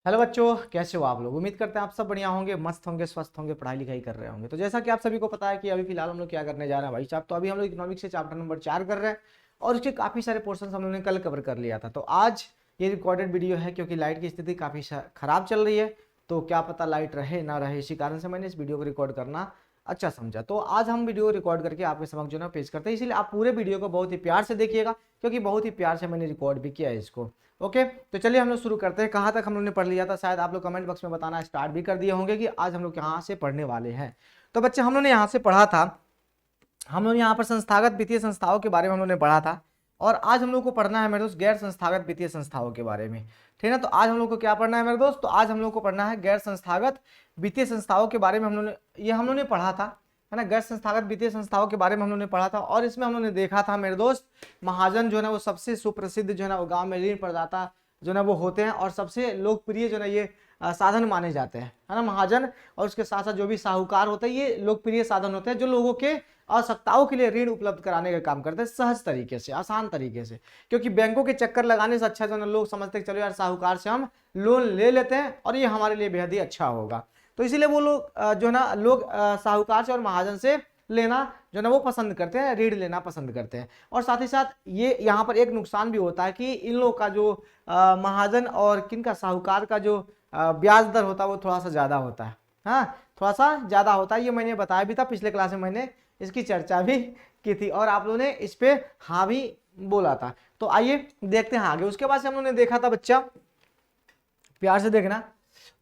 Hello बच्चों, कैसे हो आप लोग। उम्मीद करते हैं आप सब बढ़िया होंगे, मस्त होंगे, स्वस्थ होंगे, पढ़ाई लिखाई कर रहे होंगे। तो जैसा कि आप सभी को पता है कि अभी फिलहाल हम लोग क्या करने जा रहे हैं भाई साहब। तो अभी हम लोग इकोनॉमिक्स से चैप्टर नंबर 4 कर रहे हैं और उसके काफ़ी सारे पोर्शन हम लोगों ने कल कवर कर लिया था। तो आज ये रिकॉर्डेड वीडियो है क्योंकि लाइट की स्थिति काफ़ी खराब चल रही है। तो क्या पता लाइट रहे ना रहे, इसी कारण से मैंने इस वीडियो को रिकॉर्ड करना अच्छा समझा। तो आज हम वीडियो रिकॉर्ड करके आपके समक्ष जो है पेश करते हैं, इसलिए आप पूरे वीडियो को बहुत ही प्यार से देखिएगा क्योंकि बहुत ही प्यार से मैंने रिकॉर्ड भी किया है इसको। ओके, तो चलिए हम लोग शुरू करते हैं। कहाँ तक हम लोग ने पढ़ लिया था, शायद आप लोग कमेंट बॉक्स में बताना स्टार्ट भी कर दिए होंगे कि आज हम लोग यहाँ से पढ़ने वाले हैं। तो बच्चे हम लोग ने यहाँ से पढ़ा था, हम लोग यहाँ पर संस्थागत वित्तीय संस्थाओं के बारे में हम लोग ने पढ़ा था। और आज हम लोग को पढ़ना है मेरे दोस्त गैर संस्थागत वित्तीय संस्थाओं के बारे में। ठीक है ना। तो आज हम लोग को क्या पढ़ना है मेरे दोस्त, तो आज हम लोग को पढ़ना है गैर संस्थागत वित्तीय संस्थाओं के बारे में। हम लोग ने पढ़ा था, है ना। गैर संस्थागत वित्तीय संस्थाओं के बारे में हम लोग ने पढ़ा था और इसमें हम लोग ने देखा था मेरे दोस्त, महाजन जो है ना वो सबसे सुप्रसिद्ध जो है ना वो गाँव में ऋण प्रदाता जो है ना वो होते हैं और सबसे लोकप्रिय जो है ना ये साधन माने जाते हैं, है ना, महाजन। और उसके साथ साथ जो भी साहूकार होते हैं, ये लोकप्रिय साधन होते हैं जो लोगों के आवश्यकताओं के लिए ऋण उपलब्ध कराने का काम करते हैं सहज तरीके से, आसान तरीके से। क्योंकि बैंकों के चक्कर लगाने से अच्छा जो है लोग समझते हैं चलो यार साहूकार से हम लोन ले लेते हैं और ये हमारे लिए बेहद ही अच्छा होगा। तो इसीलिए वो लोग जो है ना लोग साहूकार से और महाजन से लेना जो है ना वो पसंद करते हैं, ऋण लेना पसंद करते हैं। और साथ ही साथ ये यहाँ पर एक नुकसान भी होता है कि इन लोगों का जो महाजन और किनका साहूकार का जो ब्याज दर होता है वो थोड़ा सा ज़्यादा होता है। हाँ, थोड़ा सा ज़्यादा होता है, ये मैंने बताया भी था पिछले क्लास में, मैंने इसकी चर्चा भी की थी और आप लोगों ने इस पे हाँ भी बोला था। तो आइए देखते हैं आगे। उसके बाद से हम लोगों ने देखा था, बच्चा प्यार से देखना,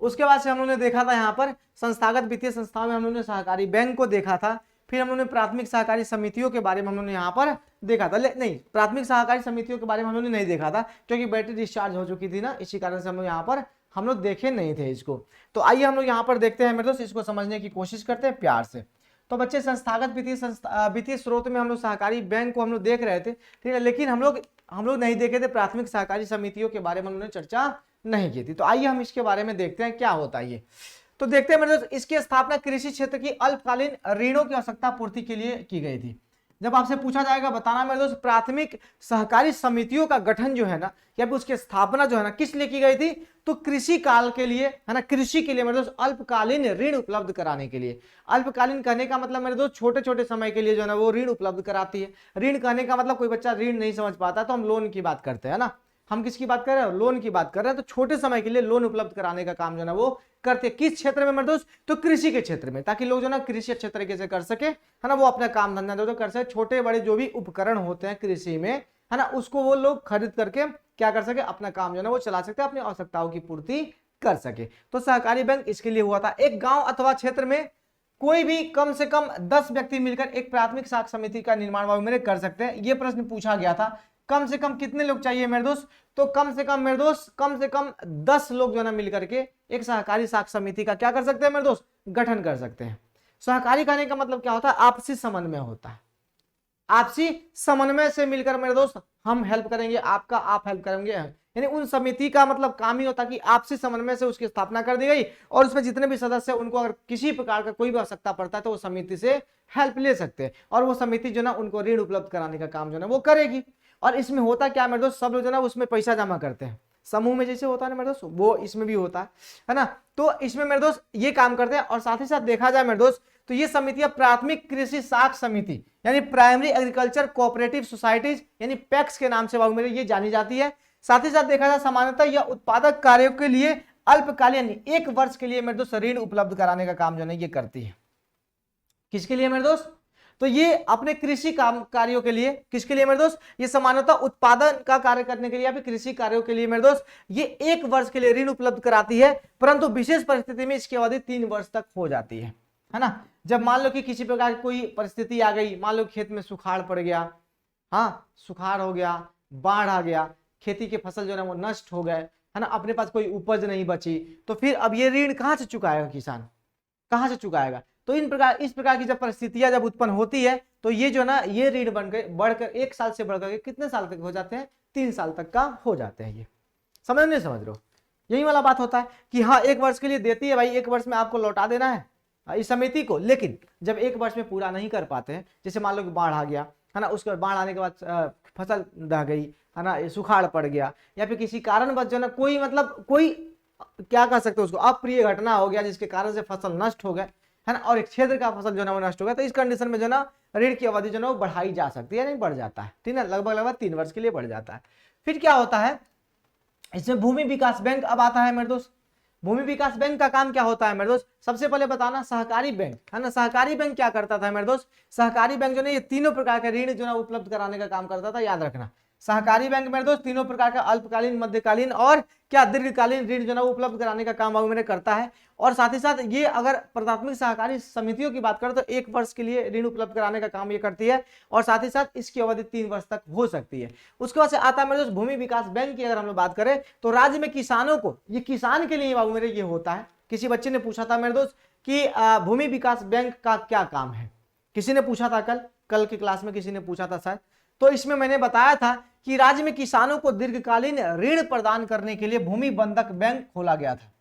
उसके बाद से हम लोगों ने देखा था यहाँ पर संस्थागत वित्तीय संस्थाओं में हम लोगों ने सहकारी बैंक को देखा था। फिर हम लोगों ने प्राथमिक सहकारी समितियों के बारे में हम लोगों ने यहाँ पर देखा था। नहीं, प्राथमिक सहकारी समितियों के बारे में हम लोगों ने नहीं देखा था क्योंकि बैटरी डिस्चार्ज हो चुकी थी ना, इसी कारण से हम लोग यहाँ पर हम लोग देखे नहीं थे इसको। तो आइए हम लोग यहाँ पर देखते हैं मेरे दोस्त, इसको समझने की कोशिश करते हैं प्यार से। तो बच्चे संस्थागत वित्तीय स्रोत में हम लोग सहकारी बैंक को हम लोग देख रहे थे, ठीक है, लेकिन हम लोग नहीं देखे थे प्राथमिक सहकारी समितियों के बारे में हम लोगों ने चर्चा नहीं की थी। तो आइए हम इसके बारे में देखते हैं क्या होता है ये। तो देखते हैं मेरे दोस्त, इसकी स्थापना कृषि क्षेत्र की अल्पकालीन ऋणों की आवश्यकता पूर्ति के लिए की गई थी। जब आपसे पूछा जाएगा बताना मेरे दोस्त प्राथमिक सहकारी समितियों का गठन जो है ना या फिर उसकी स्थापना जो है ना किस लिए की गई थी, तो कृषि काल के लिए, है ना, कृषि के लिए मेरे दोस्त अल्पकालीन ऋण उपलब्ध कराने के लिए। अल्पकालीन कहने का मतलब मेरे दोस्त छोटे छोटे समय के लिए जो है ना वो ऋण उपलब्ध कराती है। ऋण कहने का मतलब कोई बच्चा ऋण नहीं समझ पाता तो हम लोन की बात करते हैं ना, हम किसकी बात कर रहे हैं, लोन की बात कर रहे हैं। तो छोटे समय के लिए लोन उपलब्ध कराने का काम जो है ना वो करते हैं। किस क्षेत्र में मेरे दोस्त, तो कृषि के क्षेत्र में, ताकि लोग जो ना कृषि अच्छे तरीके से कर सके, है ना, वो अपना काम धंधा जो कर सके। छोटे बड़े जो भी उपकरण होते हैं कृषि में, है ना, उसको वो लोग खरीद करके क्या कर सके, अपना काम जो है ना वो चला सकते हैं, अपनी आवश्यकताओं की पूर्ति कर सके। तो सहकारी बैंक इसके लिए हुआ था। एक गांव अथवा क्षेत्र में कोई भी कम से कम 10 व्यक्ति मिलकर एक प्राथमिक साख समिति का निर्माण मेरे कर सकते हैं। यह प्रश्न पूछा गया था, कम से कम कितने लोग चाहिए मेरे दोस्त, तो कम से कम मेरे दोस्त कम से कम 10 लोग जो है ना मिलकर के एक सहकारी साख समिति का क्या कर सकते हैं मेरे दोस्त, गठन कर सकते हैं। सहकारी कहने का मतलब क्या होता है, आपसी समन्वय होता है। आपसी समन्वय से मिलकर मेरे दोस्त हम हेल्प करेंगे आपका, आप हेल्प करेंगे, यानी उन समिति का मतलब काम ही होता है कि आपसी समन्वय से उसकी स्थापना कर दी गई और उसमें जितने भी सदस्य उनको अगर किसी प्रकार का कोई भी आवश्यकता पड़ता है तो वो समिति से हेल्प ले सकते हैं और वो समिति जो ना उनको ऋण उपलब्ध कराने का काम जो है वो करेगी। और इसमें होता क्या मेरे दोस्त, सब लोग जो ना उसमें पैसा जमा करते हैं, समूह में जैसे होता है ना मेरे दोस्त, वो इसमें भी होता है ना। तो इसमें मेरे दोस्त ये काम करते हैं। और साथ ही साथ देखा जाए मेरे दोस्त तो ये समितियां प्राथमिक कृषि साख समिति यानी प्राइमरी एग्रीकल्चर कोऑपरेटिव सोसाइटीज यानी पैक्स के नाम से बाबू मेरे ये जानी जाती है। साथ ही साथ देखा जाए सामान्यतः यह उत्पादक कार्यों के लिए अल्पकालीन यानी 1 वर्ष के लिए मेरे दोस्त ऋण उपलब्ध कराने का काम जो है ये करती है। किसके लिए मेरे दोस्त, तो ये अपने कृषि काम कार्यों के लिए, किसके लिए मेरे दोस्त, ये सामान्यतः उत्पादन का कार्य करने के लिए या फिर कृषि कार्यों के लिए मेरे दोस्त ये 1 वर्ष के लिए ऋण उपलब्ध कराती है। परंतु विशेष परिस्थिति में इसकी अवधि 3 वर्ष तक हो जाती है ना। जब मान लो कि किसी प्रकार की कोई परिस्थिति आ गई, मान लो खेत में सुखाड़ पड़ गया, हाँ सुखाड़ हो गया, बाढ़ आ गया, खेती के फसल जो है वो नष्ट हो गए, है ना, अपने पास कोई उपज नहीं बची, तो फिर अब ये ऋण कहाँ से चुकाएगा किसान, कहाँ से चुकाएगा। तो इस प्रकार की जब परिस्थितियां जब उत्पन्न होती है तो ये जो ना ये ऋण बढ़कर 1 साल से बढ़कर कितने साल तक हो जाते हैं, 3 साल तक का हो जाते हैं। ये समझ नहीं समझ रहे हो, यही वाला बात होता है कि हाँ 1 वर्ष के लिए देती है भाई, 1 वर्ष में आपको लौटा देना है इस समिति को। लेकिन जब 1 वर्ष में पूरा नहीं कर पाते हैं, जैसे मान लो कि बाढ़ आ गया, है ना, उसके बाद बाढ़ आने के बाद फसल दह गई, है ना, सुखाड़ पड़ गया या फिर किसी कारणवश जो ना कोई मतलब कोई क्या कह सकते हो उसको, अप्रिय घटना हो गया जिसके कारण से फसल नष्ट हो गए, है ना, और एक क्षेत्र का फसल जो है वो नष्ट हो गया, तो इस कंडीशन में जो ना ऋण की अवधि जो है वो बढ़ाई जा सकती है, नहीं बढ़ जाता है, ठीक है, लगभग 3 वर्ष के लिए बढ़ जाता है। फिर क्या होता है इसमें, भूमि विकास बैंक अब आता है मेरे दोस्त। भूमि विकास बैंक का काम क्या होता है मेरे दोस्त, सबसे पहले बताना, सहकारी बैंक, है ना, सहकारी बैंक क्या करता था मेरे दोस्त, सहकारी बैंक जो है ये तीनों प्रकार के ऋण जो है उपलब्ध कराने का काम करता था, याद रखना। सहकारी बैंक मेरे दोस्त तीनों प्रकार का अल्पकालीन, मध्यकालीन और क्या दीर्घकालीन ऋण जो है उपलब्ध कराने का काम मेरे करता है। और साथ ही साथ ये अगर प्राथमिक सहकारी समितियों की बात करें तो 1 वर्ष के लिए ऋण उपलब्ध कराने का काम ये करती है, और साथ ही साथ इसकी अवधि 3 वर्ष तक हो सकती है। उसके बाद से आता है मेरे दोस्त भूमि विकास बैंक की अगर हम लोग बात करें तो राज्य में किसानों को, ये किसान के लिए बाबू मेरे ये होता है। किसी बच्चे ने पूछा था मेरे दोस्त कि भूमि विकास बैंक का क्या काम है, किसी ने पूछा था कल की क्लास में किसी ने पूछा था शायद, तो इसमें मैंने बताया था कि राज्य में किसानों को दीर्घकालीन ऋण प्रदान करने के लिए भूमि बंधक बैंक खोला गया था,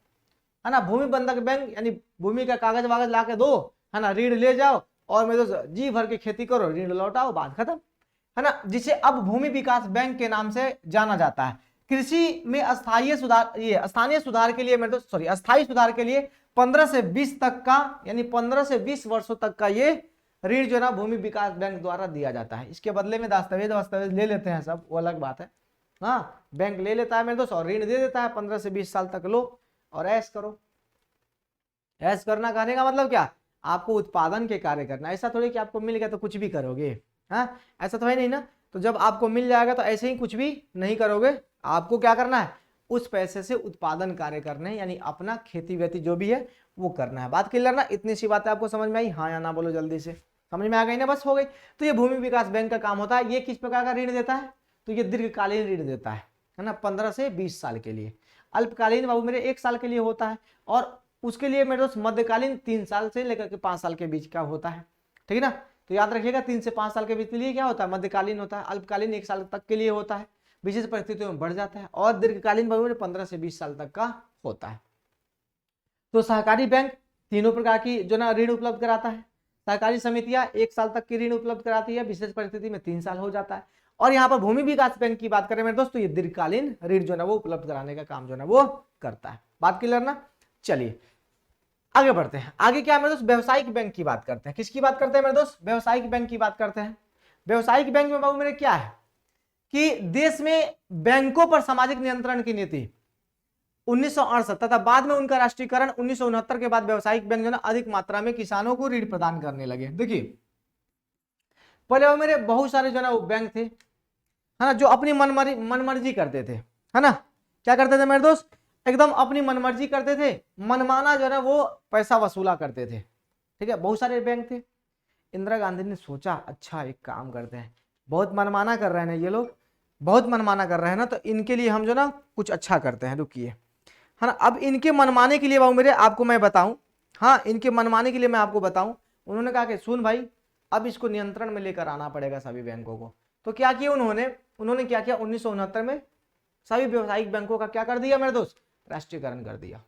है ना। भूमि बंधक बैंक यानी भूमि का कागज वागज ला के दो, है ना, ऋण ले जाओ और मेरे दोस्त जी भर के खेती करो, ऋण लौटाओ, बात खत्म, है ना, जिसे अब भूमि विकास बैंक के नाम से जाना जाता है। कृषि में अस्थायी सुधार, ये स्थानीय सुधार के लिए मेरे दोस्त अस्थायी सुधार के लिए 15 से 20 तक का, यानी 15 से 20 वर्षों तक का ये ऋण जो है ना भूमि विकास बैंक द्वारा दिया जाता है। इसके बदले में दस्तावेज ले लेते हैं सब, वो अलग बात है, हाँ, बैंक ले लेता है मेरे दोस्त और ऋण दे देता है, 15 से 20 साल तक लो और ऐश करो। ऐश करना कहने का मतलब क्या, आपको उत्पादन के कार्य करना, ऐसा थोड़ी कि आपको मिल गया तो कुछ भी करोगे, हाँ, ऐसा तो है नहीं ना। तो जब आपको मिल जाएगा तो ऐसे ही कुछ भी नहीं करोगे, आपको क्या करना है, उस पैसे से उत्पादन कार्य करने, यानी अपना खेती वेती जो भी है वो करना है। बात क्लियर ना, इतनी सी बातें आपको समझ में आई, हाँ या ना बोलो जल्दी से, समझ में आ गई ना, बस हो गई। तो ये भूमि विकास बैंक का काम होता है। ये किस प्रकार का ऋण देता है, तो ये दीर्घकालीन ऋण देता है ना, 15 से 20 साल के लिए। अल्पकालीन बाबू मेरे 1 साल के लिए होता है, और उसके लिए मेरे दोस्त मध्यकालीन 3 साल से लेकर के 5 साल के बीच का होता है, ठीक है ना। तो याद रखिएगा 3 से 5 साल के बीच के लिए क्या होता है, मध्यकालीन होता है। अल्पकालीन 1 साल तक के लिए होता है, विशेष परिस्थितियों में बढ़ जाता है, और दीर्घकालीन बाबू मेरे 15 से 20 साल तक का होता है। तो सहकारी बैंक तीनों प्रकार की जो ना ऋण उपलब्ध कराता है। सहकारी समितियां 1 साल तक की ऋण उपलब्ध कराती है, विशेष परिस्थिति में 3 साल हो जाता है। और यहाँ पर भूमि विकास बैंक की बात करें मेरे दोस्तों, ये दीर्घकालीन ऋण जो है वो उपलब्ध कराने का काम जो है वो करता है। बात क्लियर ना, चलिए आगे बढ़ते हैं। आगे क्या है मेरे दोस्त, व्यवसायिक बैंक की बात करते हैं। किसकी बात करते हैं मेरे दोस्त, व्यवसायिक बैंक की बात करते हैं। व्यवसायिक बैंक में बाबू मेरे क्या है कि देश में बैंकों पर सामाजिक नियंत्रण की नीति 1968 तथा बाद में उनका राष्ट्रीयकरण 1969 के बाद व्यवसायिक बैंक जो ना अधिक मात्रा में किसानों को ऋण प्रदान करने लगे। देखिए पहले मेरे बहुत सारे जो ना वो बैंक थे, है ना, जो अपनी मनमर्जी करते थे, है ना, क्या करते थे मेरे दोस्त, एकदम अपनी मनमर्जी करते थे, मनमाना जो है वो पैसा वसूला करते थे, ठीक है, बहुत सारे बैंक थे। इंदिरा गांधी ने सोचा अच्छा एक काम करते हैं, बहुत मनमाना कर रहे हैं ना ये लोग, बहुत मनमाना कर रहे हैं ना, तो इनके लिए हम जो ना कुछ अच्छा करते हैं, रुकिए, है ना। अब इनके मनमाने के लिए बाबू मेरे आपको मैं बताऊं, हाँ, इनके मनमाने के लिए मैं आपको बताऊं, उन्होंने कहा कि सुन भाई अब इसको नियंत्रण में लेकर आना पड़ेगा सभी बैंकों को। तो क्या किया उन्होंने क्या किया, 1969 में सभी व्यवसायिक बैंकों का क्या कर दिया मेरे दोस्त, राष्ट्रीयकरण कर दिया।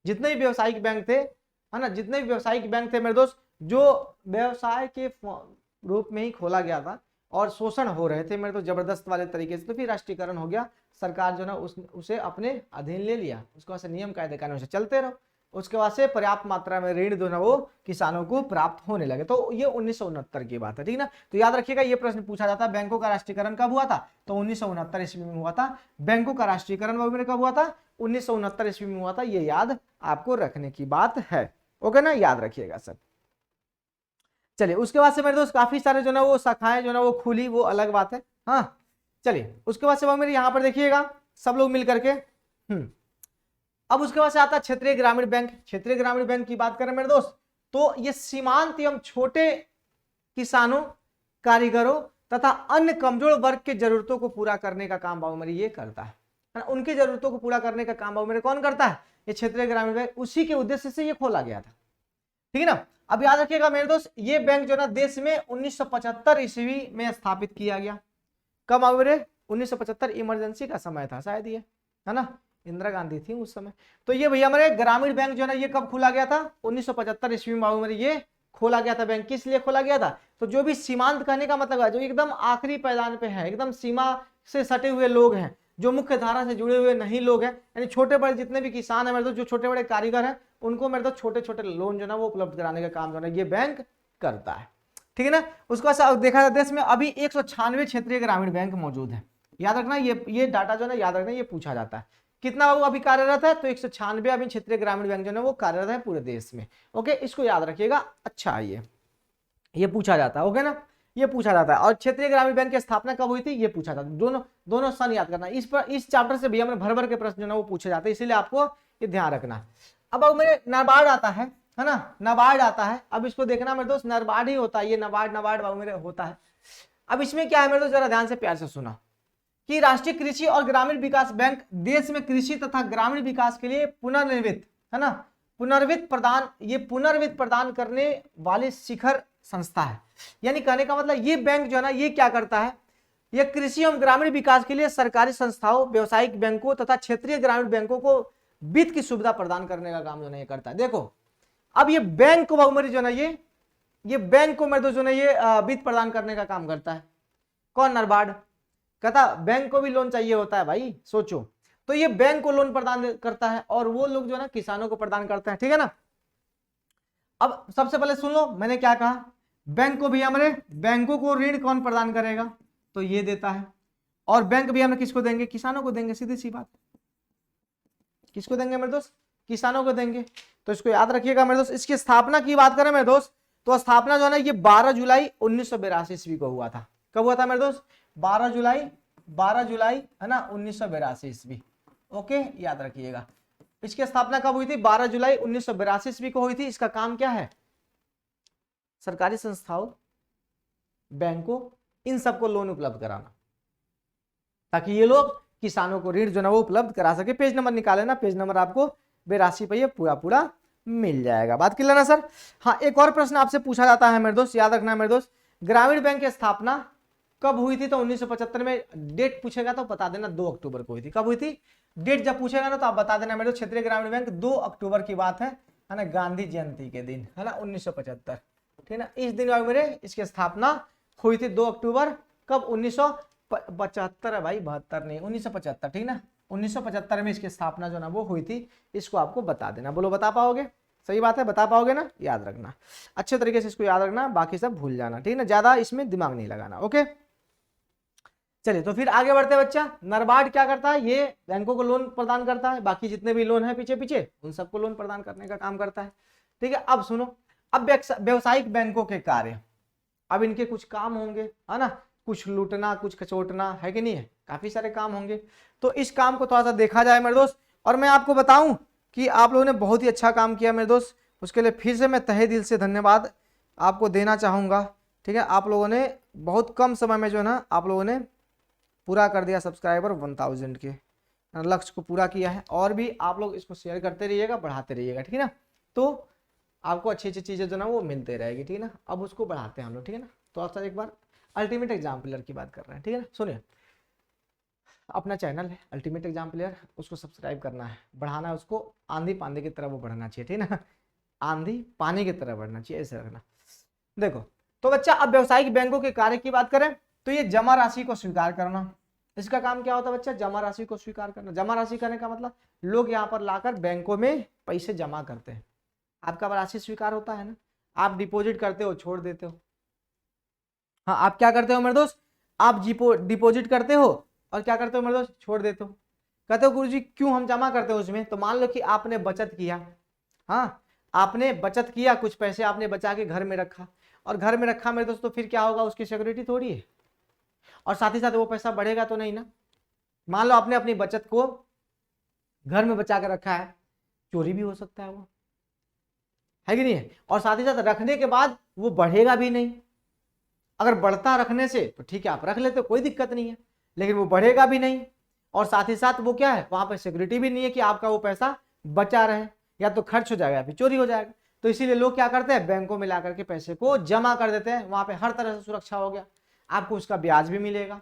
जितने भी व्यवसायिक बैंक थे, है ना, जितने भी व्यवसायिक बैंक थे मेरे दोस्त, जो व्यवसाय के रूप में ही खोला गया था और शोषण हो रहे थे मेरे तो जबरदस्त वाले तरीके से, तो फिर राष्ट्रीयकरण हो गया। सरकार जो ना उसे अपने अधीन ले लिया, उसके बाद से नियम कायदे कानून से चलते रहो, उसके बाद से पर्याप्त मात्रा में ऋण जो ना वो किसानों को प्राप्त होने लगे। तो ये 1969 की बात है, ठीक ना। तो याद रखिएगा ये प्रश्न पूछा जाता है, बैंकों का राष्ट्रीयकरण कब हुआ था, तो 1969 ईस्वी में हुआ था। बैंकों का राष्ट्रीयकरण वगैरह कब हुआ था, 1969 ईस्वी में हुआ था। ये याद आपको रखने की बात है, ओके ना, याद रखिएगा सर। चलिए उसके बाद से मेरे दोस्त काफी सारे जो ना वो शाखाएं जो ना वो खुली, वो अलग बात है, हाँ। चलिए उसके बाद से मेरे यहाँ पर देखिएगा सब लोग मिल करके, अब उसके बाद से आता है क्षेत्रीय ग्रामीण बैंक। क्षेत्रीय ग्रामीण बैंक की बात करें मेरे दोस्त, तो ये सीमांत एवं छोटे किसानों, कारीगरों तथा अन्य कमजोर वर्ग के जरूरतों को पूरा करने का काम बाबू मेरे ये करता है ना। उनकी जरूरतों को पूरा करने का काम बाबू मेरे कौन करता है, ये क्षेत्रीय ग्रामीण बैंक, उसी के उद्देश्य से ये खोला गया था, ठीक है ना। अब याद रखिएगा मेरे दोस्त, ये बैंक जो ना देश में 1975 ईस्वी में स्थापित किया गया। कब बाबू मेरे, 1975, इमरजेंसी का समय था शायद ये, है ना, इंदिरा गांधी थी उस समय। तो ये भैया हमारे ग्रामीण बैंक जो है ना ये कब खोला गया था, 1975 ईस्वी में बाबू मेरे ये खोला गया था। बैंक किस लिए खोला गया था, तो जो भी सीमांत कहने का मतलब है, जो एकदम आखिरी पैदान पे है, एकदम सीमा से सटे हुए लोग हैं, जो मुख्य धारा से जुड़े हुए नहीं लोग हैं, यानी छोटे बड़े जितने भी किसान है मेरे दोस्त, जो छोटे बड़े कारीगर हैं, उनको मेरे दोस्त छोटे छोटे लोन जो ना वो उपलब्ध कराने का काम जो है ये बैंक करता है। ठीक है ना। उसके बाद देखा जाए देश में अभी 196 क्षेत्रीय ग्रामीण बैंक मौजूद है। याद रखना ये डाटा जो है याद रखना, ये पूछा जाता है कितना वो अभी कार्यरत है, तो 196 अभी क्षेत्रीय ग्रामीण बैंक जो है वो कार्यरत है पूरे देश में। ओके, इसको याद रखिएगा। अच्छा, ये पूछा जाता है। ओके ना, ये पूछा जाता है। और क्षेत्रीय ग्रामीण बैंक की स्थापना कब हुई थी ये पूछा जाता है। दोनों सन याद करना। इस चैप्टर से भी हमें भर भर के प्रश्न जो है वो पूछे जाते हैं, इसीलिए आपको ये ध्यान रखना। अब मेरे नाबार्ड आता है ना, नाबार्ड आता है। अब इसको देखना मेरे दोस्त, नाबार्ड ही होता है ये, नाबार्ड मेरे होता है। अब इसमें क्या है मेरे दोस्त, जरा ध्यान से प्यार से सुना कि राष्ट्रीय कृषि और ग्रामीण विकास बैंक देश में कृषि तथा ग्रामीण विकास के लिए पुनर्निर्मित है ना, पुनर्वित्त प्रदान करने वाली शिखर संस्था है। यानी कहने का मतलब ये बैंक जो है ना ये क्या करता है, ये कृषि एवं ग्रामीण विकास के लिए सरकारी संस्थाओं, व्यावसायिक बैंकों तथा क्षेत्रीय ग्रामीण बैंकों को वित्त की सुविधा प्रदान करने का काम जो है ये करता है। देखो अब ये बैंक को बहुमरी जो है ये बैंक को मेरे दोस्त जो है ये वित्त प्रदान करने का काम करता है। कौन? नाबार्ड। कहता बैंक को भी लोन चाहिए होता है भाई, सोचो। तो ये बैंक को लोन प्रदान करता है और वो लोग जो है ना किसानों को प्रदान करते हैं। ठीक है ना। अब सबसे पहले सुन लो मैंने क्या कहा, बैंक को भी हमारे बैंकों को ऋण कौन प्रदान करेगा, तो ये देता है। और बैंक भी हमें किसको देंगे, किसानों को देंगे, सीधी सी बात। किसको देंगे मेरे दोस्त, किसानों को देंगे। तो इसको याद रखिएगा मेरे दोस्त। इसकी स्थापना की बात करें मेरे दोस्त, तो स्थापना जो है ना ये 12 जुलाई 1982 ईस्वी को हुआ था। कब हुआ था मेरे दोस्त, 12 जुलाई है ना 1982 ईस्वी। ओके, याद रखिएगा। इसकी स्थापना कब हुई थी, 12 जुलाई 1982 ईस्वी को हुई थी। इसका काम क्या है, सरकारी संस्थाओं, बैंकों, इन सबको लोन उपलब्ध कराना, ताकि ये लोग किसानों को ऋण जो ना वो उपलब्ध करा सके। पेज नंबर निकाले ना, पेज नंबर आपको 82 पे ये पूरा मिल जाएगा। बात क्लियर ना सर। हाँ, एक और प्रश्न आपसे पूछा जाता है मेरे दोस्त, याद रखना है मेरे दोस्त, ग्रामीण बैंक की स्थापना कब हुई थी, तो 1975 में। डेट पूछेगा तो बता देना 2 अक्टूबर को हुई थी। कब हुई थी डेट, जब पूछेगा ना तो आप बता देना मेरे दोस्त, क्षेत्रीय ग्रामीण बैंक 2 अक्टूबर की बात है ना, गांधी जयंती के दिन है ना 1975। ठीक है ना, इस दिन मेरे इसकी स्थापना हुई थी 2 अक्टूबर कब, 1975 है भाई, 72 नहीं, 1975। ठीक ना, 1975 में इसकी स्थापना जो ना वो हुई थी। इसको आपको बता देना। बोलो बता पाओगे, सही बात है, बता पाओगे ना, याद रखना अच्छे तरीके से, इसको याद रखना, बाकी सब भूल जाना। ठीक है ना, ज्यादा इसमें दिमाग नहीं लगाना। ओके, चलिए तो फिर आगे बढ़ते बच्चा। नाबार्ड क्या करता है, ये बैंकों को लोन प्रदान करता है, बाकी जितने भी लोन है पीछे उन सबको लोन प्रदान करने का काम करता है। ठीक है, अब सुनो, अब व्यवसायिक बैंकों के कार्य, अब इनके कुछ काम होंगे है ना, कुछ लूटना, कुछ कचोटना, है कि नहीं है, काफी सारे काम होंगे। तो इस काम को थोड़ा सा देखा जाए मेरे दोस्त। और मैं आपको बताऊं कि आप लोगों ने बहुत ही अच्छा काम किया मेरे दोस्त, उसके लिए फिर से मैं तहे दिल से धन्यवाद आपको देना चाहूंगा। ठीक है, आप लोगों ने बहुत कम समय में जो है ना आप लोगों ने पूरा कर दिया सब्सक्राइबर 1000 के लक्ष्य को पूरा किया है। और भी आप लोग इसको शेयर करते रहिएगा, बढ़ाते रहिएगा। ठीक है ना, तो आपको अच्छी अच्छी चीजें जो ना वो मिलते रहेगी। ठीक है ना, अब उसको बढ़ाते हैं हम लोग। ठीक है ना, तो आप एक बार अल्टीमेट एग्जाम प्लेयर की बात कर रहे हैं। ठीक है ना, सुनिए, अपना चैनल है अल्टीमेट एग्जाम प्लेयर, उसको सब्सक्राइब करना है, बढ़ाना है उसको, आंधी पानी की तरह वो बढ़ना चाहिए। ठीक है ना, आंधी पानी की तरह बढ़ना चाहिए, ऐसे रखना। देखो तो बच्चा, अब व्यवसायिक बैंकों के कार्य की बात करें तो ये जमा राशि को स्वीकार करना, इसका काम क्या होता है बच्चा, जमा राशि को स्वीकार करना। जमा राशि करने का मतलब लोग यहाँ पर लाकर बैंकों में पैसे जमा करते हैं, आपका राशि स्वीकार होता है ना, आप डिपॉजिट करते हो, छोड़ देते हो। हाँ, आप क्या करते हो मेरे दोस्त, आप डिपॉजिट करते हो और क्या करते हो मेरे दोस्त, छोड़ देते हो। कहते हो गुरुजी क्यों हम जमा करते हो उसमें, तो मान लो कि आपने बचत किया, हाँ आपने बचत किया, कुछ पैसे आपने बचा के घर में रखा, और घर में रखा मेरे दोस्त, तो फिर क्या होगा, उसकी सिक्योरिटी थोड़ी है, और साथ ही साथ वो पैसा बढ़ेगा तो नहीं ना। मान लो आपने अपनी बचत को घर में बचा के रखा है, चोरी भी हो सकता है वो, है कि नहीं है, और साथ ही साथ रखने के बाद वो बढ़ेगा भी नहीं। अगर बढ़ता रखने से तो ठीक है, आप रख लेते हो, कोई दिक्कत नहीं है, लेकिन वो बढ़ेगा भी नहीं, और साथ ही साथ वो क्या है, वहां पर सिक्योरिटी भी नहीं है कि आपका वो पैसा बचा रहे, या तो खर्च हो जाएगा या फिर चोरी हो जाएगा। तो इसीलिए लोग क्या करते हैं, बैंकों में ला करके पैसे को जमा कर देते हैं, वहां पे हर तरह से सुरक्षा हो गया, आपको उसका ब्याज भी मिलेगा,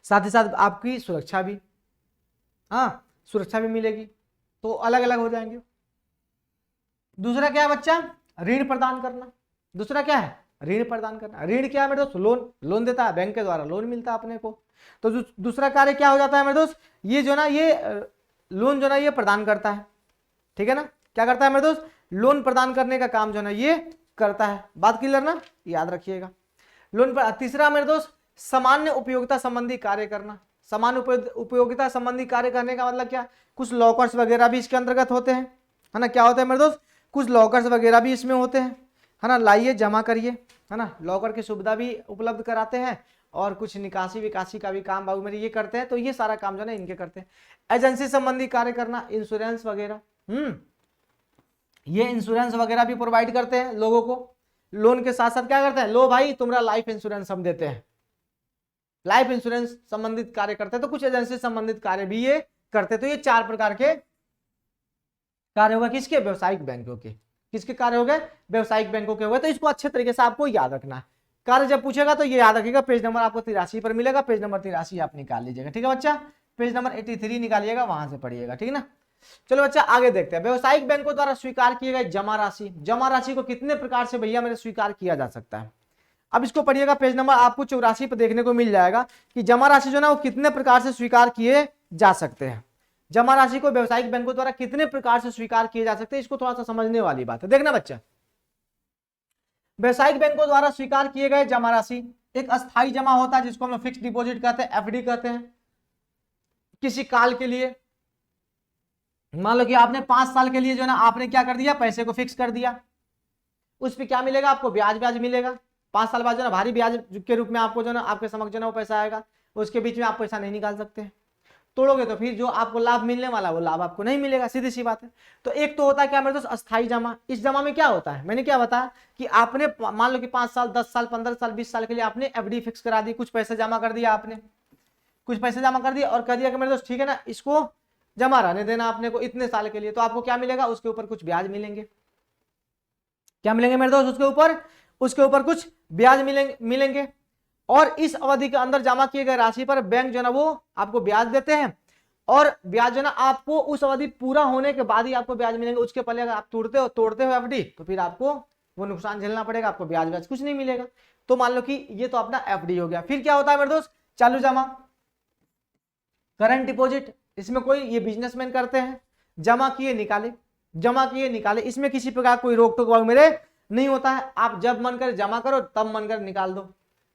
साथ ही साथ आपकी सुरक्षा भी, हाँ सुरक्षा भी मिलेगी, तो अलग अलग हो जाएंगे। दूसरा क्या है बच्चा, ऋण प्रदान करना। दूसरा क्या है, ऋण प्रदान करना। ऋण क्या है मेरे दोस्त? लोन, लोन देता है बैंक के द्वारा, लोन मिलता है अपने को। तो दूसरा कार्य क्या हो जाता है मेरे दोस्त? ये जो ना ये लोन जो ना ये प्रदान करता है, ठीक है ना, क्या करता है मेरे दोस्त? लोन प्रदान करने का काम जो ना ये करता है। बात क्लियर ना, याद रखिएगा। लोन पर तीसरा मेरे दोस्त सामान्य उपयोगिता संबंधी कार्य करना। सामान्य उपयोगिता संबंधी कार्य करने का मतलब क्या? कुछ लॉकर्स वगैरह भी इसके अंतर्गत होते हैं, है ना। क्या होता है मेरे दोस्त? कुछ लॉकर्स वगैरह भी इसमें होते हैं, है ना। लाइए जमा करिए, है ना, लॉकर की सुविधा भी उपलब्ध कराते हैं और कुछ निकासी विकासी का भी काम बाबू मेरे ये करते हैं। तो ये सारा काम जो है इनके करते हैं। एजेंसी संबंधी कार्य करना, इंश्योरेंस वगैरह, ये इंश्योरेंस वगैरह भी प्रोवाइड करते हैं लोगों को। लोन के साथ साथ क्या करते हैं? लो भाई तुम्हारा लाइफ इंश्योरेंस हम देते हैं, लाइफ इंश्योरेंस संबंधित कार्य करते हैं। तो कुछ एजेंसी संबंधित कार्य भी ये करते हैं। तो ये 4 प्रकार के कार्य होगा किसके? व्यवसायिक बैंकों के। किसके कार्य हो गए? व्यवसायिक बैंकों के हो गए। तो इसको अच्छे तरीके से आपको याद रखना है। कार्य जब पूछेगा तो ये याद रखिएगा, पेज नंबर आपको 83 पर मिलेगा, पेज नंबर 83 आप निकाल लीजिएगा, ठीक है बच्चा। पेज नंबर 83 निकालिएगा, वहां से पढ़िएगा, ठीक है ना। चलो बच्चा आगे देखते हैं। व्यवसायिक बैंकों द्वारा स्वीकार किए गए जमा राशि। जमा राशि को कितने प्रकार से भैया मेरे स्वीकार किया जा सकता है? अब इसको पढ़िएगा, पेज नंबर आपको 84 पर देखने को मिल जाएगा कि जमा राशि जो ना वो कितने प्रकार से स्वीकार किए जा सकते हैं। जमा राशि को व्यवसायिक बैंकों द्वारा कितने प्रकार से स्वीकार किए जा सकते हैं, इसको थोड़ा सा समझने वाली बात है। देखना बच्चा, व्यवसायिक बैंकों द्वारा स्वीकार किए गए जमा राशि एक अस्थायी जमा होता है जिसको हम फिक्स डिपॉजिट कहते हैं, एफडी कहते हैं। किसी काल के लिए, मान लो कि आपने 5 साल के लिए जो ना आपने क्या कर दिया, पैसे को फिक्स कर दिया। उस पर क्या मिलेगा आपको? ब्याज मिलेगा। 5 साल बाद जो ना भारी ब्याज के रूप में आपको जो ना आपके समक्ष जो ना वो पैसा आएगा। उसके बीच में आप पैसा नहीं निकाल सकते, तोड़ोगे तो फिर जो आपको लाभ मिलने वाला वो लाभ आपको नहीं मिलेगा, सीधी सी बात है। तो एक तो होता है क्या मेरे दोस्त? अस्थायी जमा। इस जमा में क्या होता है, मैंने क्या बताया कि आपने मान लो कि 5 साल 10 साल 15 साल 20 साल के लिए आपने एफडी फिक्स करा दी, कुछ पैसे जमा कर दिया आपने, कुछ पैसे जमा कर दिए और कह दिया कि मेरे दोस्त ठीक है ना, इसको जमा रहने देना आपने को इतने साल के लिए। तो आपको क्या मिलेगा? उसके ऊपर कुछ ब्याज मिलेंगे। क्या मिलेंगे मेरे दोस्त? उसके ऊपर कुछ ब्याज मिलेंगे। और इस अवधि के अंदर जमा किए गए राशि पर बैंक जो ना वो आपको ब्याज देते हैं और ब्याज जो ना आपको उस अवधि पूरा होने के बाद ही आपको ब्याज मिलेंगे। उसके पहले अगर आप तोड़ते हो एफडी तो फिर आपको वो नुकसान झेलना पड़ेगा, आपको ब्याज कुछ नहीं मिलेगा। तो मान लो कि ये तो अपना एफडी हो गया। फिर क्या होता है मेरे दोस्त? चालू जमा, करंट डिपॉजिट। इसमें कोई ये बिजनेसमैन करते हैं, जमा किए निकाले, इसमें किसी प्रकार कोई रोक टोक मेरे नहीं होता है। आप जब मन करे जमा करो, तब मन करे निकाल दो,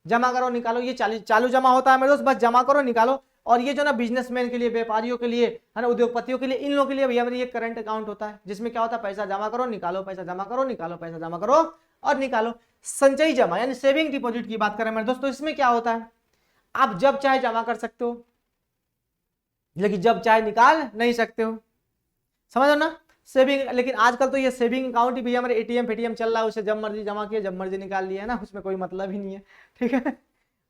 जमा करो निकालो, ये चालू जमा होता है मेरे दोस्त। बस जमा करो निकालो। और ये जो ना बिजनेसमैन के लिए, व्यापारियों के लिए, है ना, उद्योगपतियों के लिए, इन लोगों के लिए भैया मेरे ये करंट अकाउंट होता है जिसमें क्या होता है? पैसा जमा करो निकालो, पैसा जमा करो निकालो, पैसा जमा करो और निकालो। संचयी जमा यानी सेविंग डिपॉजिट की बात करें मेरे दोस्तों, इसमें क्या होता है? आप जब चाहे जमा कर सकते हो लेकिन जब चाहे निकाल नहीं सकते हो, समझ लो ना। सेविंग, लेकिन आजकल तो ये सेविंग अकाउंट ही भैया हमारे एटीएम फेटीएम चल रहा है, उसे जब मर्जी जमा किया जब मर्जी निकाल लिया, है ना, उसमें कोई मतलब ही नहीं है, ठीक है,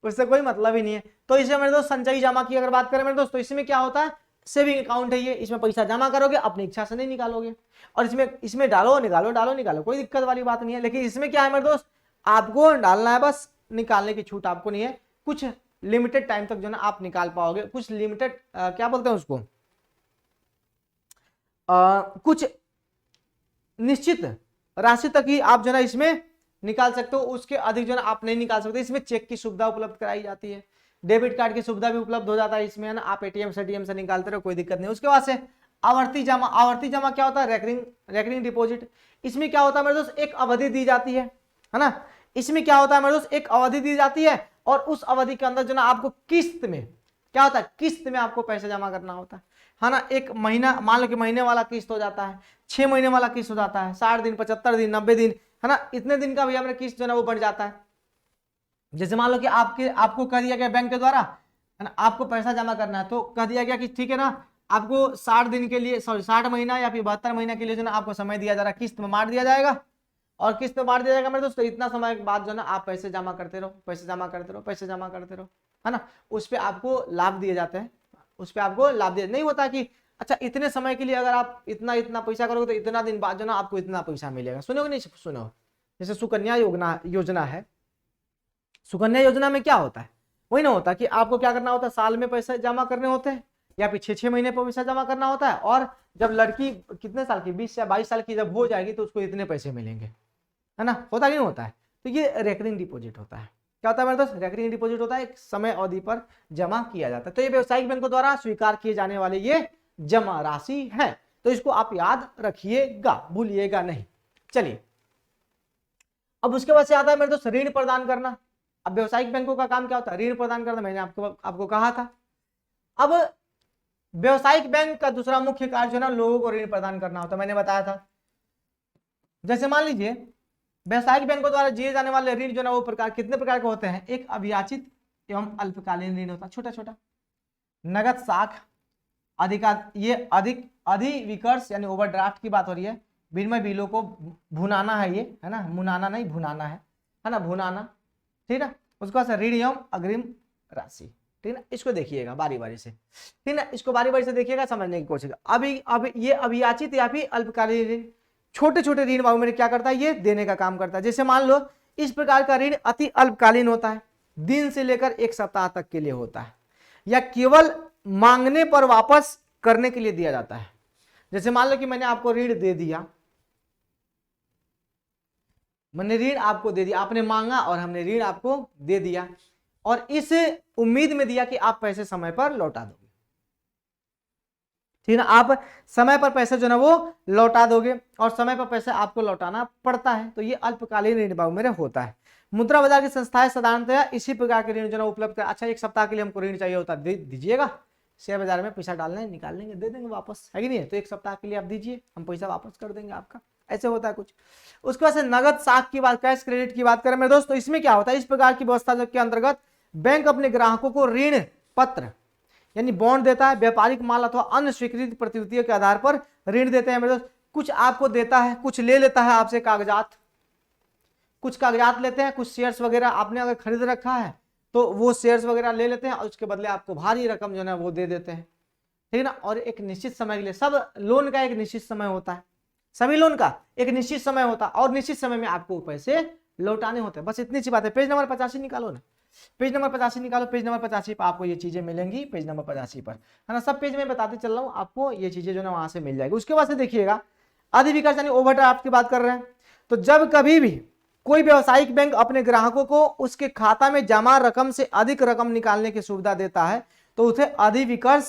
उससे कोई मतलब ही नहीं है। तो इसे मेरे दोस्त संचयी जमा की अगर बात करें मेरे दोस्त, तो इसमें क्या होता है? सेविंग अकाउंट है ये, इसमें पैसा जमा करोगे, अपनी इच्छा से नहीं निकालोगे। और इसमें डालो निकालो, कोई दिक्कत वाली बात नहीं है। लेकिन इसमें क्या है मेरे दोस्त? आपको डालना है बस, निकालने की छूट आपको नहीं है। कुछ लिमिटेड टाइम तक जो ना आप निकाल पाओगे, कुछ लिमिटेड क्या बोलते हैं उसको, कुछ निश्चित राशि तक ही आप जो ना इसमें निकाल सकते हो, उसके अधिक जो ना आप नहीं निकाल सकते। इसमें चेक की सुविधा उपलब्ध कराई जाती है, डेबिट कार्ड की सुविधा भी उपलब्ध हो जाता है इसमें, है ना। आप एटीएम से निकालते रहो, कोई दिक्कत नहीं। उसके बाद से आवर्ती जमा क्या होता है? Recurring deposit. इसमें क्या होता है मेरे दोस्त? एक अवधि दी जाती है ना। इसमें क्या होता है मेरे दोस्त? एक अवधि दी जाती है और उस अवधि के अंदर जो ना आपको किस्त में क्या होता है? किस्त में आपको पैसा जमा करना होता है ना। एक महीना, मान लो कि महीने वाला किस्त हो जाता है, 6 महीने वाला किस्त हो जाता है, 60 दिन 75 दिन 90 दिन, है ना, इतने दिन का भैया मेरा किस्त जो ना वो बढ़ जाता है। जैसे मान लो कि आपको कह दिया गया बैंक के द्वारा, है ना, आपको पैसा जमा करना है, तो कह दिया गया कि ठीक है ना, आपको 60 दिन के लिए, 60 महीना या फिर 72 महीने के लिए जो ना आपको समय दिया जा रहा है, किस्त में बांट दिया जाएगा। और किस्त में बांट दिया जाएगा मेरे दोस्तों, इतना समय के बाद जो ना आप पैसे जमा करते रहो, है ना। उस पर आपको लाभ दिए जाते हैं, नहीं होता कि अच्छा इतने समय के लिए अगर आप इतना पैसा करोगे तो इतना दिन बाद जो ना आपको इतना पैसा मिलेगा। सुनोगे नहीं? सुनो, जैसे सुकन्या योजना है। सुकन्या योजना में क्या होता है? वही ना होता है कि आपको क्या करना होता है? साल में पैसे जमा करने होते हैं या फिर 6 महीने पर पैसा जमा करना होता है। और जब लड़की कितने साल की, 20 या 22 साल की जब हो जाएगी तो उसको इतने पैसे मिलेंगे, है ना। होता कि नहीं होता है? तो ये रेकरिंग डिपॉजिट होता है। क्या होता है मेरे दोस्त? रेकरिंग डिपॉजिट होता है, एक समय अवधि पर जमा किया जाता है। तो ये व्यावसायिक बैंकों द्वारा स्वीकार किए जाने वाले ये जमा राशि है, तो इसको आप याद रखिएगा, भूलिएगा नहीं। चलिए अब उसके बाद से आता है मेरे दोस्त ऋण प्रदान करना। अब व्यावसायिक बैंकों का काम क्या होता है? ऋण प्रदान करना, मैंने आपको कहा था। अब व्यावसायिक बैंक का दूसरा मुख्य कार्य जो है ना, लोगों को ऋण प्रदान करना होता है, मैंने बताया था। जैसे मान लीजिए व्यावसायिक बैंकों द्वारा दिए जाने वाले ऋण जो है ना, वो कितने प्रकार के होते हैं? एक अभियाचित एवं अल्पकालीन ऋण होता है, छोटा छोटा, नगद साख, अधिविकर्ष यानी ओवरड्राफ्ट की बात हो रही है, विनिमय बिलों को भुनाना है, ये है ना, मुनाना नहीं भुनाना है ना, भुनाना, ठीक है। उसके बाद ऋण एवं अग्रिम राशि, ठीक है। इसको देखिएगा बारी बारी से, ठीक है, इसको बारी बारी से देखिएगा, समझने की कोशिश। अब ये अभियाचित या फिर अल्पकालीन ऋण, छोटे छोटे ऋण बाबू मेरे क्या करता है? ये देने का काम करता है। जैसे मान लो इस प्रकार का ऋण अति अल्पकालीन होता है, दिन से लेकर 1 सप्ताह तक के लिए होता है, या केवल मांगने पर वापस करने के लिए दिया जाता है। जैसे मान लो कि मैंने आपको ऋण दे दिया, मैंने ऋण आपको दे दिया, आपने मांगा और हमने ऋण आपको दे दिया, और इस उम्मीद में दिया कि आप पैसे समय पर लौटा दोगे, ठीक है ना, आप समय पर पैसे जो ना वो लौटा दोगे, और समय पर पैसे आपको लौटाना पड़ता है। तो ये अल्पकालीन ऋण बाबू मेरे होता है। मुद्रा बाजार की संस्थाएं साधारणतः इसी प्रकार के ऋण जो ना उपलब्ध कर। अच्छा 1 सप्ताह के लिए हमको ऋण चाहिए होता है, दे दीजिएगा, शेयर बाजार में पैसा डालना है, निकाल लेंगे, दे देंगे वापस, है कि नहीं? तो 1 सप्ताह के लिए आप दीजिए, हम पैसा वापस कर देंगे आपका, ऐसे होता है कुछ। उसके बाद से नगद साख की बात, कैश क्रेडिट की बात करें मेरे दोस्त, तो इसमें क्या होता है? इस प्रकार की व्यवस्था के अंतर्गत बैंक अपने ग्राहकों को ऋण पत्र यानी बॉन्ड देता है, व्यापारिक माल अथवा अन्य स्वीकृत प्रतिभूतियों के आधार पर ऋण देते हैं मेरे दोस्त। कुछ आपको देता है, कुछ ले लेता है आपसे कागजात, कुछ कागजात लेते हैं, कुछ शेयर्स वगैरह आपने अगर खरीद रखा है तो वो शेयर्स वगैरह ले लेते हैं, और उसके बदले आपको भारी रकम जो है वो दे देते हैं, ठीक है ना। और एक निश्चित समय के लिए, सब लोन का एक निश्चित समय होता है, सभी लोन का एक निश्चित समय होता है, और निश्चित समय में आपको पैसे लौटाने होते हैं। बस इतनी सी बात है। पेज नंबर 85 निकालो ना, पेज नंबर 85 निकालो, पेज नंबर 85 पर आपको ये चीजें मिलेंगी, पेज नंबर 85 पर, है ना। सब पेज में बताते चल रहा हूँ, आपको ये चीजें जो है वहां से मिल जाएगी। उसके बाद से देखिएगा अधिविकर्ष यानी ओवरड्राफ्ट की बात कर रहे हैं। तो जब कभी भी कोई व्यावसायिक बैंक अपने ग्राहकों को उसके खाता में जमा रकम से अधिक रकम निकालने की सुविधा देता है तो उसे अधिविकर्ष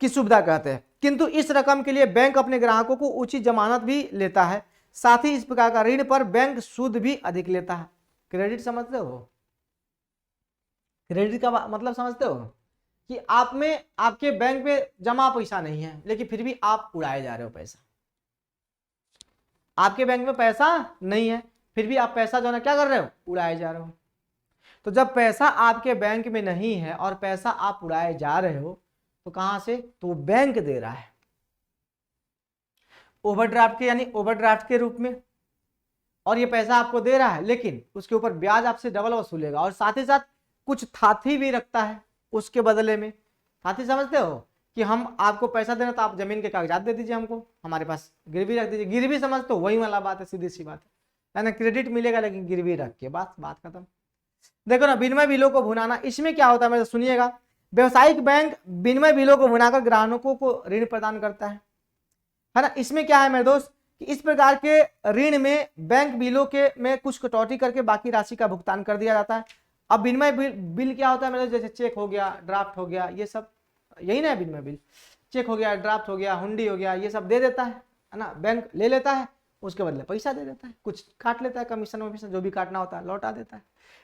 की सुविधा कहते हैं। किंतु इस रकम के लिए बैंक अपने ग्राहकों को उचित जमानत भी लेता है। साथ ही इस प्रकार का ऋण पर बैंक सूद भी अधिक लेता है। क्रेडिट समझते हो? क्रेडिट का मतलब समझते हो कि आप में, आपके बैंक में जमा पैसा नहीं है, लेकिन फिर भी आप उड़ाए जा रहे हो पैसा। आपके बैंक में पैसा नहीं है, फिर भी आप पैसा जो है क्या कर रहे हो? उड़ाए जा रहे हो। तो जब पैसा आपके बैंक में नहीं है और पैसा आप उड़ाए जा रहे हो, तो कहां से? तो बैंक दे रहा है ओवरड्राफ्ट के, यानी ओवरड्राफ्ट के रूप में, और ये पैसा आपको दे रहा है, लेकिन उसके ऊपर ब्याज आपसे डबल वसूलेगा, और साथ ही साथ कुछ थाथी भी रखता है उसके बदले में। थाथी समझते हो कि हम आपको पैसा देना तो आप जमीन के कागजात दे दीजिए हमको, हमारे पास गिरवी रख दीजिए। गिरवी समझते हो? वही वाला बात है, सीधी सी बात है ना। क्रेडिट मिलेगा लेकिन गिरवी रख के, बात खत्म। देखो ना, विनिमय बिलों को भुनाना, इसमें क्या होता है मेरे सुनिएगा। व्यवसायिक बैंक विनिमय बिलों को भुनाकर ग्राहकों को ऋण प्रदान करता है ना। इसमें क्या है मेरे दोस्त कि इस प्रकार के ऋण में बैंक बिलों के में कुछ कटौती करके बाकी राशि का भुगतान कर दिया जाता है। अब विनिमय बिल क्या होता है मेरे, जैसे चेक हो गया, ड्राफ्ट हो गया, ये सब यही ना है विनिमय बिल। चेक हो गया, ड्राफ्ट हो गया, हुंडी हो गया, ये सब दे देता है ना, बैंक ले लेता है, उसके बदले पैसा दे देता है, कुछ काट लेता है, कमीशन वमीशन जो भी काटना होता है लौटा देता है।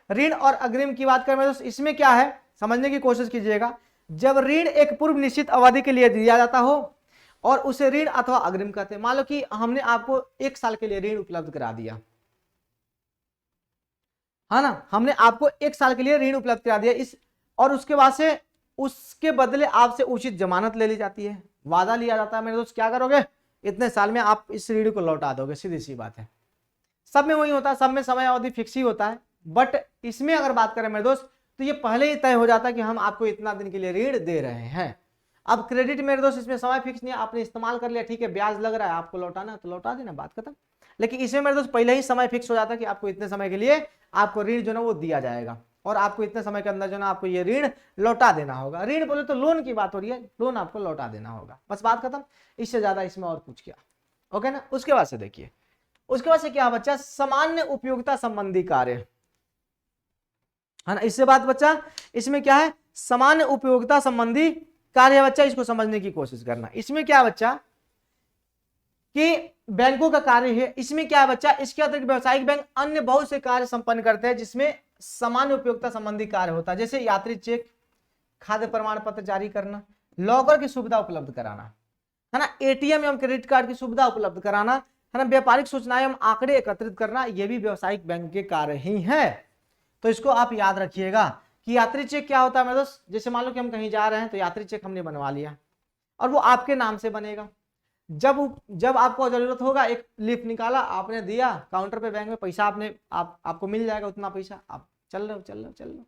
ऋण और अग्रिम की बात करें मेरे दोस्त, इसमें क्या है समझने की कोशिश कीजिएगा। जब ऋण एक पूर्व निश्चित अवधि के लिए दिया जाता हो और उसे ऋण अथवा अग्रिम कहते हैं। मान लो कि हमने आपको 1 साल के लिए ऋण उपलब्ध करा दिया, है ना, हमने आपको 1 साल के लिए ऋण उपलब्ध करा दिया इस, और उसके बाद से उसके बदले आपसे उचित जमानत ले ली जाती है, वादा लिया जाता है मेरे दोस्त क्या करोगे, इतने साल में आप इस ऋण को लौटा दोगे, सीधी सी बात है। सब में वही होता है, सब में समय अवधि फिक्स ही होता है, बट इसमें अगर बात करें मेरे दोस्त तो ये पहले ही तय हो जाता है कि हम आपको इतना दिन के लिए ऋण दे रहे हैं। अब क्रेडिट मेरे दोस्त इसमें समय फिक्स नहीं है, आपने इस्तेमाल कर लिया, ठीक है, ब्याज लग रहा है, आपको लौटाना तो लौटा देना, बात खत्म। लेकिन इसमें मेरे दोस्त पहले ही समय फिक्स हो जाता है कि आपको इतने समय के लिए आपको ऋण जो ना वो दिया जाएगा, और आपको इतने समय के अंदर जो ना आपको ये ऋण लौटा देना होगा। ऋण बोले तो लोन की बात हो रही है, लोन आपको लौटा देना होगा, बस बात खत्म। इससे ज्यादा इसमें और कुछ क्या, ओके ना। उसके बाद से देखिए उसके बाद से क्या बच्चा, सामान्य उपयोगिता संबंधी कार्य, है ना। इससे बात बच्चा, इसमें क्या है, सामान्य उपयोगिता संबंधी कार्य है बच्चा, इसको समझने की कोशिश करना। इसमें क्या बच्चा कि बैंकों का कार्य है, इसमें क्या है बच्चा, इसके अतिरिक्त व्यवसायिक बैंक अन्य बहुत से कार्य संपन्न करते हैं जिसमें सामान्य उपयोगिता संबंधी कार्य होता है, जैसे यात्री चेक, खाद्य प्रमाण पत्र जारी करना, लॉकर की सुविधा उपलब्ध कराना, है ना, एटीएम एवं क्रेडिट कार्ड की सुविधा उपलब्ध कराना, है ना, व्यापारिक सूचनाएं एवं आंकड़े एकत्रित करना, ये भी व्यवसायिक बैंक के कार्य ही है। तो इसको आप याद रखिएगा कि यात्री चेक क्या होता है मेरे दोस्त, जैसे मान लो कि हम कहीं जा रहे हैं तो यात्री चेक हमने बनवा लिया और वो आपके नाम से बनेगा। जब आपको जरूरत होगा, एक लिस्ट निकाला आपने, दिया काउंटर पे बैंक में, पैसा आपको मिल जाएगा, उतना पैसा आप चल रहे हो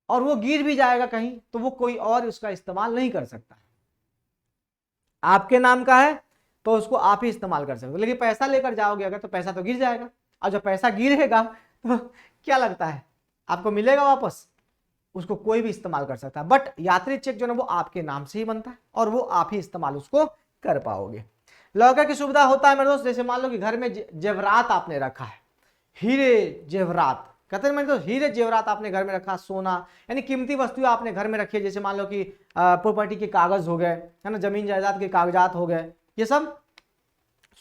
और वो गिर भी जाएगा कहीं तो वो कोई और उसका इस्तेमाल नहीं कर सकता, आपके नाम का है तो उसको आप ही इस्तेमाल कर सकते हो। लेकिन पैसा लेकर जाओगे अगर तो पैसा तो गिर जाएगा, और जब पैसा गिरेगा तो क्या लगता है आपको मिलेगा वापस, उसको कोई भी इस्तेमाल कर सकता है। बट यात्री चेक जो है वो आपके नाम से ही बनता है और वो आप ही इस्तेमाल उसको कर पाओगे। लॉकर की सुविधा होता है मेरे दोस्त, जैसे मान लो कि घर में जेवरात आपने रखा है, हीरे जेवरात, कहते हैं मेरे दोस्त हीरे जेवरात आपने घर में रखा, सोना यानी कीमती वस्तुएं आपने घर में रखी है, जैसे मान लो कि प्रॉपर्टी के कागज हो गए, है ना, जमीन जायदाद के कागजात हो गए, ये सब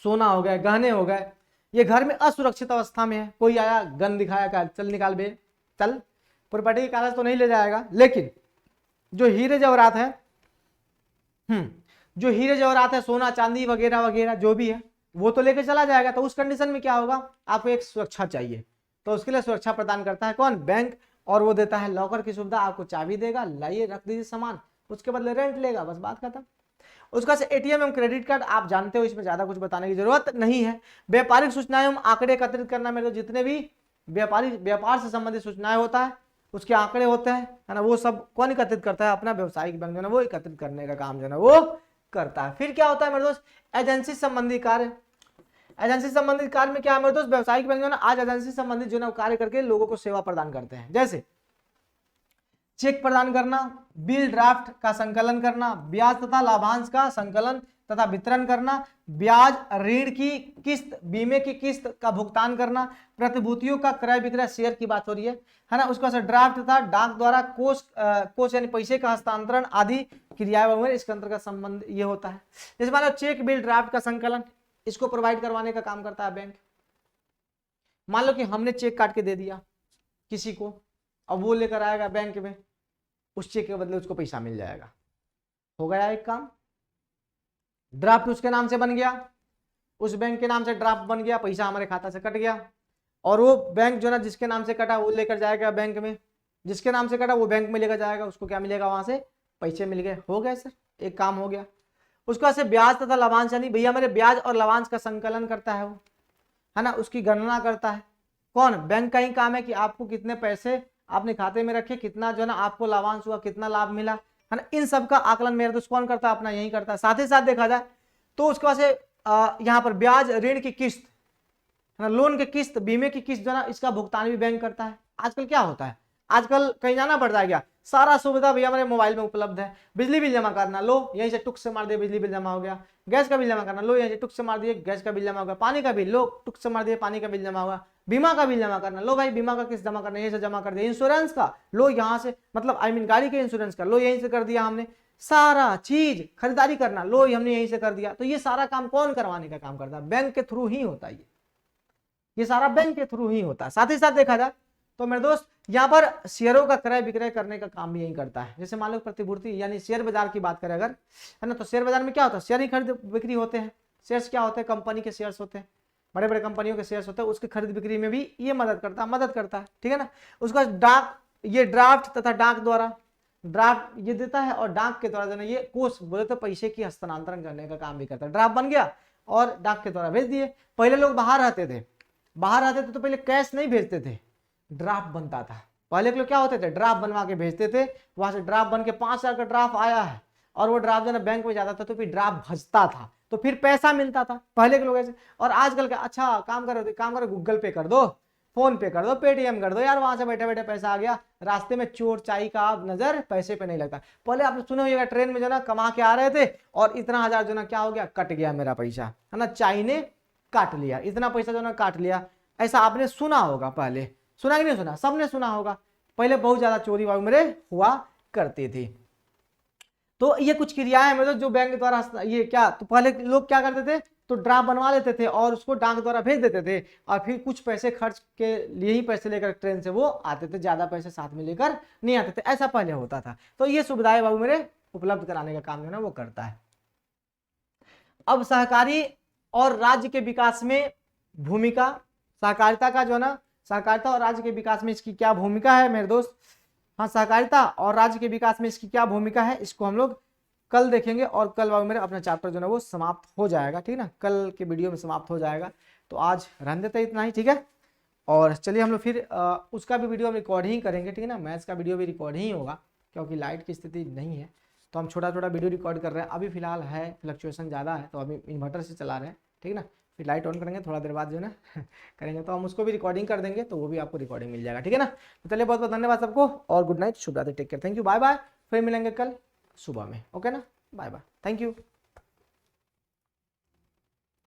सोना हो गए, गहने हो गए, ये घर में असुरक्षित अवस्था में है, कोई आया गन दिखाया का चल निकाल बे चल, प्रॉपर्टी के कागज तो नहीं ले जाएगा, लेकिन जो हीरे जेवरात है, जो हीरे जेवरात है, सोना चांदी वगैरह वगैरह जो भी है वो तो लेके चला जाएगा। तो उस कंडीशन में क्या होगा, आपको एक सुरक्षा चाहिए, तो उसके लिए सुरक्षा प्रदान करता है कौन, बैंक, और वो देता है लॉकर की सुविधा, आपको चाबी देगा, लाइए रख दीजिए सामान, उसके बदले रेंट लेगा, बस बात खत्म। उसका से एटीएम एवं क्रेडिट कार्ड आप जानते हो, इसमें ज्यादा कुछ बताने की जरूरत नहीं है। व्यापारिक सूचनाएं एवं आंकड़े एकत्रित करना, मेरे जितने भी व्यापार से संबंधित सूचनाएं होता है, उसके आंकड़े होते हैं, है ना, वो सब कौन एकत्रित करता है, अपना व्यवसायिक बैंक जो है वो एकत्रित करने का काम जो है वो करता है। फिर क्या होता है मेरे दोस्त, एजेंसी संबंधी कार्य। एजेंसी संबंधित कार्य में क्या है मेरे दोस्त, व्यवसायिक बैंक जो है आज एजेंसी संबंधित जो है कार्य करके लोगों को सेवा प्रदान करते हैं, जैसे चेक प्रदान करना, बिल ड्राफ्ट का संकलन करना, ब्याज तथा लाभांश का संकलन तथा वितरण करना, ब्याज, ऋण की किस्त, बीमे की किस्त का भुगतान करना, प्रतिभूतियों का क्रय विक्रय, शेयर की बात हो रही है ना, उसका ड्राफ्ट तथा डाक द्वारा कोष यानी पैसे का हस्तांतरण आदि क्रियाएं वगैरह इसके अंतर्गत संबंध ये होता है। जैसे मान लो चेक, बिल, ड्राफ्ट का संकलन, इसको प्रोवाइड करवाने का काम करता है बैंक। मान लो कि हमने चेक काट के दे दिया किसी को, अब वो लेकर आएगा बैंक में, उस चेक के बदले उसको पैसा मिल जाएगा, हो गया एक काम। ड्राफ्ट उसके नाम से बन गया, उस बैंक के नाम से ड्राफ्ट बन गया, पैसा हमारे खाता से कट गया, और वो बैंक जो ना जिसके नाम से कटा वो लेकर जाएगा बैंक में, जिसके नाम से कटा वो बैंक में लेकर जाएगा, उसको क्या मिलेगा, वहां से पैसे मिल गए, हो गए सर, एक काम हो गया। उसका से ब्याज तथा लाभांश, यानी भैया मेरे ब्याज और लाभांश का संकलन करता है वो, है ना, उसकी गणना करता है कौन, बैंक का ही काम है कि आपको कितने पैसे आपने खाते में रखे, कितना जो है ना आपको लाभांश हुआ, कितना लाभ मिला, है ना, इन सब का आकलन मेरे दोस्त कौन करता है, अपना यही करता है। साथ ही साथ देखा जाए तो उसके बाद से यहाँ पर ब्याज, ऋण की किस्त, है ना, लोन की किस्त, बीमे की किस्त जो है ना, इसका भुगतान भी बैंक करता है। आजकल क्या होता है, आजकल कहीं जाना पड़ता है क्या, सारा सुविधा भैया हमारे मोबाइल में उपलब्ध है। बिजली बिल जमा करना, लो यहीं से टुक से मार दिए बिजली बिल जमा हो गया। गैस का बिल जमा करना, लो यहीं से टुक से मार दिए गैस का बिल जमा हो गया। पानी का बिल, लो टुक से मार दिए पानी का बिल जमा हुआ। बीमा का बिल जमा करना, लो भाई बीमा का किस्त जमा करना, यहीं से जमा कर दिया। इंश्योरेंस का, लो यहाँ से, मतलब आई मीन गाड़ी के इंश्योरेंस का, लो यहीं से कर दिया हमने। सारा चीज खरीदारी करना, लो हमने यहीं से कर दिया। तो ये सारा काम कौन करवाने का काम करता है, बैंक के थ्रू ही होता है, ये सारा बैंक के थ्रू ही होता है। साथ ही साथ देखा जाए तो मेरे दोस्त यहाँ पर शेयरों का क्रय विक्रय करने का काम भी यही करता है। जैसे मान लो प्रतिभूति यानी शेयर बाजार की बात करें अगर, है ना, तो शेयर बाजार में क्या होता है, शेयर ही खरीद बिक्री होते हैं। शेयर्स क्या होते हैं, कंपनी के शेयर्स होते हैं, बड़े बड़े कंपनियों के शेयर्स होते हैं, उसकी खरीद बिक्री में भी ये मदद करता है, ठीक है ना। उसका डाक, ये ड्राफ्ट तथा डाक द्वारा, ड्राफ्ट ये देता है और डाक के द्वारा जो है ये कोष बोले तो पैसे की हस्तांतरण करने का काम भी करता है। ड्राफ्ट बन गया और डाक के द्वारा भेज दिए। पहले लोग बाहर रहते थे तो पहले कैश नहीं भेजते थे, ड्राफ्ट बनता था। पहले के लोग क्या होते थे, ड्राफ्ट बनवा के भेजते थे, वहां से ड्राफ्ट बन के 5,000 का ड्राफ्ट आया है और वो ड्राफ्ट जो है बैंक में जाता था तो फिर ड्राफ्ट भजता था तो फिर पैसा मिलता था पहले के लोग ऐसे। और आजकल का अच्छा काम करो गूगल पे कर दो, फोन पे कर दो, पेटीएम कर दो यार, वहां से बैठे बैठे पैसा आ गया। रास्ते में चोर चाई का नजर पैसे पे नहीं लगता। पहले आपने सुने होगा ट्रेन में जो ना कमा के आ रहे थे और इतना हजार जो ना क्या हो गया, कट गया मेरा पैसा, है ना, चाई ने काट लिया, इतना पैसा जो ना काट लिया। ऐसा आपने सुना होगा, पहले सुना कि नहीं सुना, सबने सुना होगा। पहले बहुत ज्यादा चोरी बाबू मेरे हुआ करती थी। तो ये कुछ क्रियाएं मतलब जो बैंक द्वारा ये क्या, तो पहले लोग क्या करते थे, तो ड्राफ्ट बनवा लेते थे और उसको डाक द्वारा भेज देते थे, और फिर कुछ पैसे खर्च के लिए ही पैसे लेकर ट्रेन से वो आते थे, ज्यादा पैसे साथ में लेकर नहीं आते थे, ऐसा पहले होता था। तो ये सुविधाएं बाबू मेरे उपलब्ध कराने का काम जो है ना वो करता है। अब सहकारी और राज्य के विकास में भूमिका, सहकारिता का जो है ना, सहकारिता और राज्य के विकास में इसकी क्या भूमिका है मेरे दोस्त। हाँ, सहकारिता और राज्य के विकास में इसकी क्या भूमिका है, इसको हम लोग कल देखेंगे, और कल बाबू मेरे अपना चैप्टर जो है वो समाप्त हो जाएगा, ठीक है ना, कल के वीडियो में समाप्त हो जाएगा। तो आज रहने देते इतना ही, ठीक है। और चलिए हम लोग फिर उसका भी वीडियो रिकॉर्ड ही करेंगे, ठीक है ना, मैथ्स का वीडियो भी रिकॉर्ड ही होगा, क्योंकि लाइट की स्थिति नहीं है, तो हम छोटा छोटा वीडियो रिकॉर्ड कर रहे हैं। अभी फिलहाल है फ्लक्चुएशन ज़्यादा है, तो अभी इन्वर्टर से चला रहे हैं, ठीक है ना। फिर लाइट ऑन करेंगे थोड़ा देर बाद जो है ना करेंगे, तो हम उसको भी रिकॉर्डिंग कर देंगे, तो वो भी आपको रिकॉर्डिंग मिल जाएगा, ठीक है ना। तो चलिए बहुत बहुत धन्यवाद सबको, और गुड नाइट, शुभ रात्रि, take care, thank you, bye bye. फिर मिलेंगे कल सुबह में, ओके ना, बाय बाय, थैंक यू।